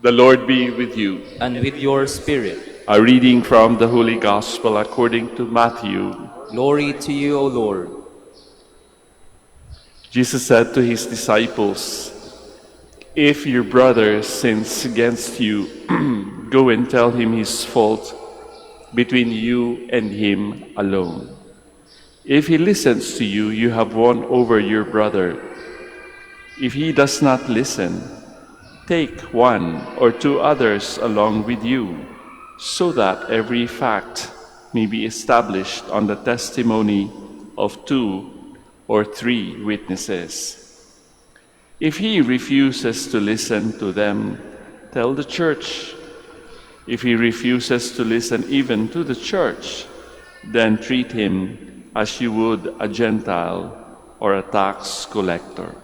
The Lord be with you. and with your spirit. A reading from the Holy Gospel according to Matthew. Glory to you, O Lord. Jesus said to his disciples, "If your brother sins against you, go and tell him his fault between you and him alone. If he listens to you, you have won over your brother. If he does not listen, take one or two others along with you, so that every fact may be established on the testimony of two or three witnesses. If he refuses to listen to them, tell the church. If he refuses to listen even to the church, then treat him as you would a Gentile or a tax collector.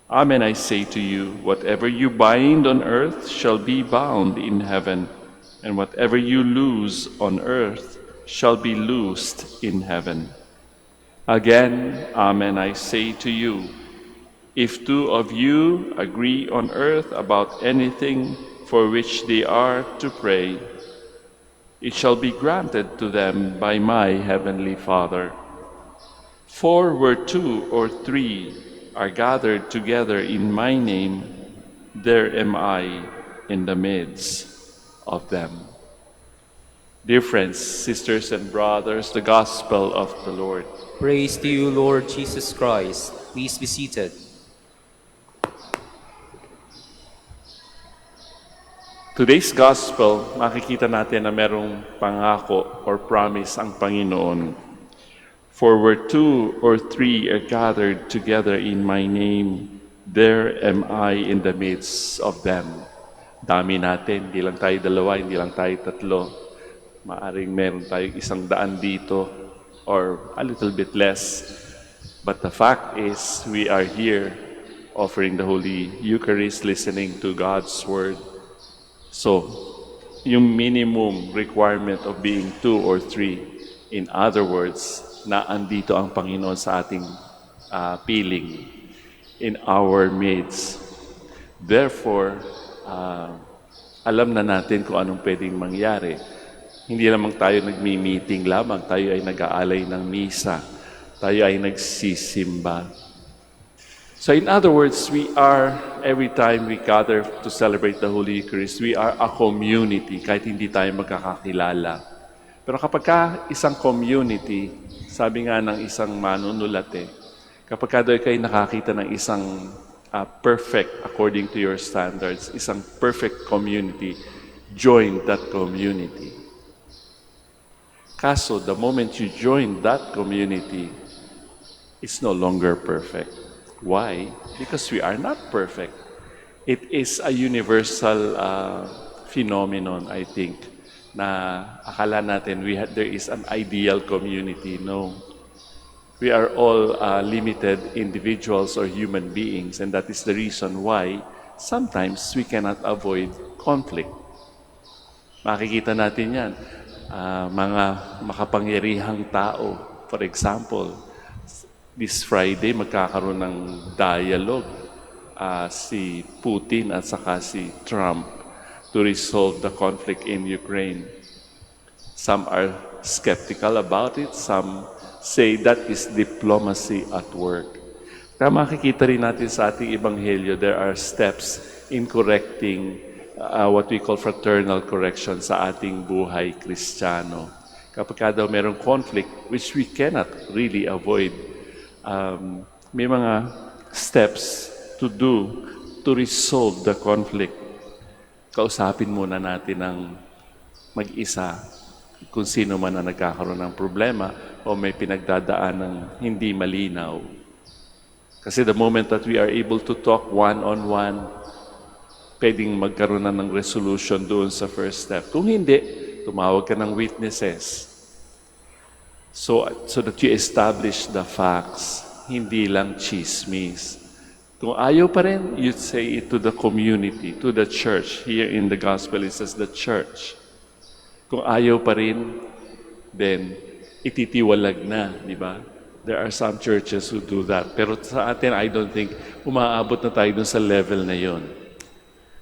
Amen, I say to you, whatever you bind on earth shall be bound in heaven, and whatever you loose on earth shall be loosed in heaven. Again, amen, I say to you, if two of you agree on earth about anything for which they are to pray, it shall be granted to them by my heavenly Father. For where two or three are gathered together in my name, there am I in the midst of them." Dear friends, sisters, and brothers, the Gospel of the Lord. Praise to you, Lord Jesus Christ. Please be seated. Today's Gospel, makikita natin na merong pangako or promise ang Panginoon. For where two or three are gathered together in my name, there am I in the midst of them. Dami natin, hindi lang tayo dalawa, hindi lang tayo tatlo. Maaring meron tayong 100 dito or a little bit less. But the fact is, we are here offering the Holy Eucharist, listening to God's Word. So, yung minimum requirement of being two or three, in other words, na andito ang Panginoon sa ating piling, in our midst. Therefore, alam na natin kung anong pwedeng mangyari. Hindi lamang tayo nagmi-meeting lamang, tayo ay nag-aalay ng misa, tayo ay nagsisimba. So in other words, we are, every time we gather to celebrate the Holy Eucharist, we are a community, kahit hindi tayo magkakakilala. Pero kapag isang community, sabi nga ng isang manunulat kapag daw kayo nakakita ng isang perfect according to your standards, isang perfect community, join that community. Kaso, the moment you join that community, it's no longer perfect. Why? Because we are not perfect. It is a universal phenomenon, I think, na akala natin there is an ideal community. No. We are all limited individuals or human beings, and that is the reason why sometimes we cannot avoid conflict. Makikita natin yan. Mga makapangyarihang tao, for example, this Friday, magkakaroon ng dialogue si Putin at saka si Trump to resolve the conflict in Ukraine. Some are skeptical about it. Some say that is diplomacy at work. Kaya makikita rin natin sa ating Ebanghelyo, there are steps in correcting what we call fraternal correction sa ating buhay Kristiyano. Kapag daw merong conflict, which we cannot really avoid, may mga steps to do to resolve the conflict. Kausapin muna natin ng mag-isa kung sino man ang nagkakaroon ng problema o may pinagdadaan ng hindi malinaw. Kasi the moment that we are able to talk one-on-one, pwedeng magkaroon na ng resolution doon sa first step. Kung hindi, tumawag ka ng witnesses. So that you establish the facts, hindi lang chismis. Kung ayaw pa rin, you say it to the community, to the church. Here in the gospel, it says the church. Kung ayaw pa rin, then ititiwalag na, di ba? There are some churches who do that. Pero sa atin, I don't think umaabot na tayo dun sa level na yon.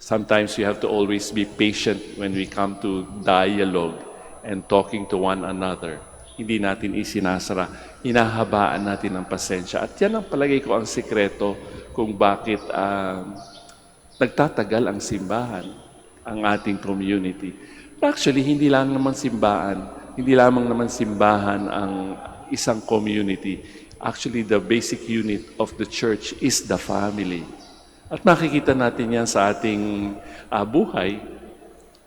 Sometimes we have to always be patient when we come to dialogue and talking to one another. Hindi natin isinasara, hinahabaan natin ng pasensya. At yan ang palagay ko ang sikreto kung bakit nagtatagal ang simbahan, ang ating community. Actually, hindi lamang simbahan ang isang community. Actually, the basic unit of the church is the family. At makikita natin yan sa ating buhay,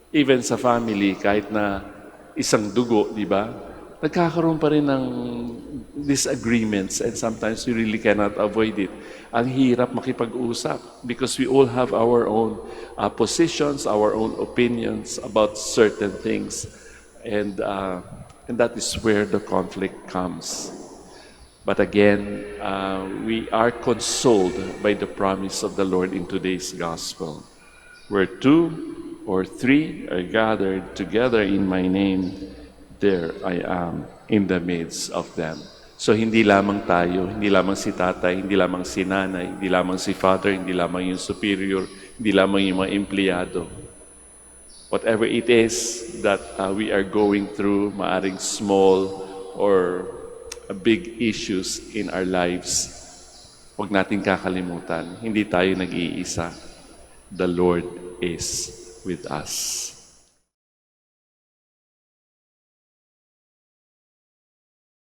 even sa family, kahit na isang dugo, di ba? Nagkakaroon pa rin ng disagreements and sometimes we really cannot avoid it. Ang hirap makipag-usap because we all have our own positions, our own opinions about certain things. And that is where the conflict comes. But again, we are consoled by the promise of the Lord in today's gospel. Where 2 or 3 are gathered together in my name, there I am in the midst of them. So hindi lamang tayo, hindi lamang si tatay, hindi lamang si nanay, hindi lamang si father, hindi lamang yung superior, hindi lamang yung mga empleyado. Whatever it is that we are going through, maaring small or big issues in our lives, huwag natin kakalimutan, hindi tayo nag-iisa. The Lord is with us.